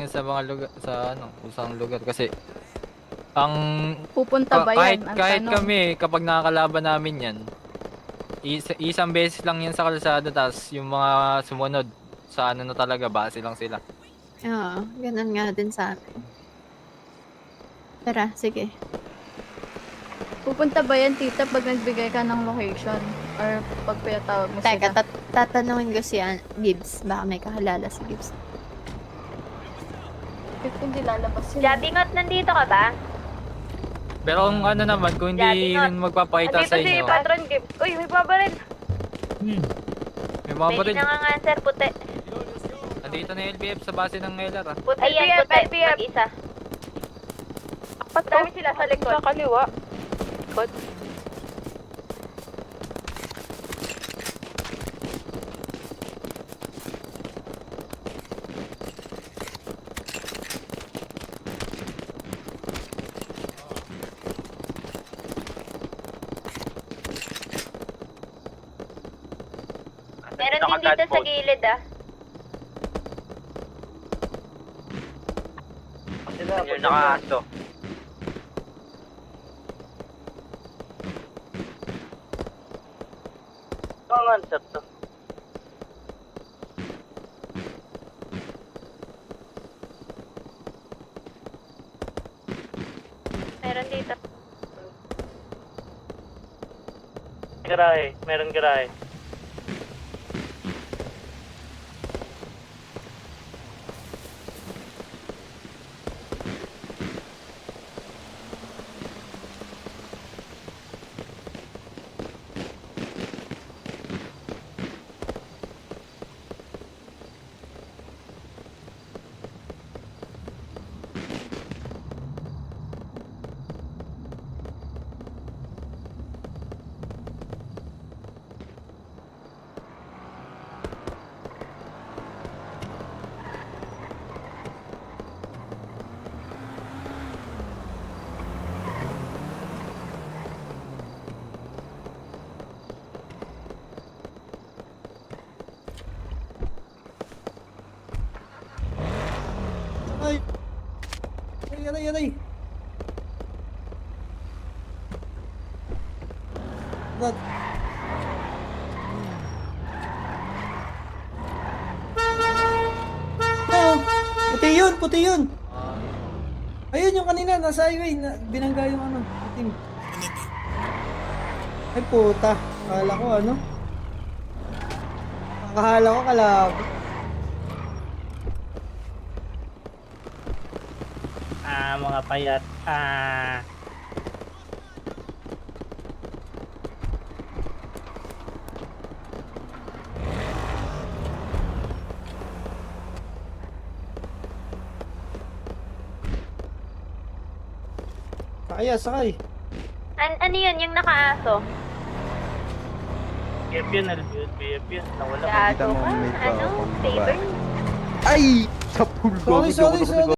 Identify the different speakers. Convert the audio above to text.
Speaker 1: sa mga lugar, sa ano, usang lugar kasi ang
Speaker 2: Pupunta ba
Speaker 1: kahit
Speaker 2: yan? Ang
Speaker 1: kahit
Speaker 2: tanong.
Speaker 1: kami kapag nakakalaban namin yan, isang beses lang yan sa kalsada tas yung mga sumunod sa ano na talaga base lang sila.
Speaker 3: Oo, ganun nga din sa amin. Tara, sige.
Speaker 2: Pupunta ba yan, tita, pag nagbigay ka ng location? Or pag pinatawag mo
Speaker 3: Teka,
Speaker 2: sila?
Speaker 3: tatanungin ko si Gibbs. Baka may kahalala si Gibbs.
Speaker 2: If hindi lalabas sila.
Speaker 4: Jabingot, nandito ka ba?
Speaker 1: Pero kung ano naman, kung hindi
Speaker 4: Jabingot.
Speaker 1: magpapakita sa
Speaker 4: Nandito si
Speaker 1: inyo,
Speaker 4: Patron Gibbs. Uy, may babaril.
Speaker 1: may mga
Speaker 4: May
Speaker 1: baril.
Speaker 4: nanganganser, puti.
Speaker 1: Nandito na yung LBF sa base ng LR ah.
Speaker 4: Puti yan, puti. Mag-isa. Dami sila sa likod. Sa kaliwa. Likod. Meron din dito sa gilid ah.
Speaker 5: Yung nakaaso. Ito ang answer to.
Speaker 4: Meron dito.
Speaker 5: Garahe, meron garahe.
Speaker 6: Ay! Aray! God. Oh, puti yun! Ayun yung kanina, nasa highway, binangga yung ano, puting. Ay puta, akala ko ano? Akala ko kalabo.
Speaker 5: Mga payat.
Speaker 6: Sakay.
Speaker 4: Ano yun, yung nakaaso?
Speaker 5: BF yun, BF yun. Nawala.
Speaker 4: Gago ka? Ano? Favor?
Speaker 7: Ay! Sa pool ko.
Speaker 6: Sorry.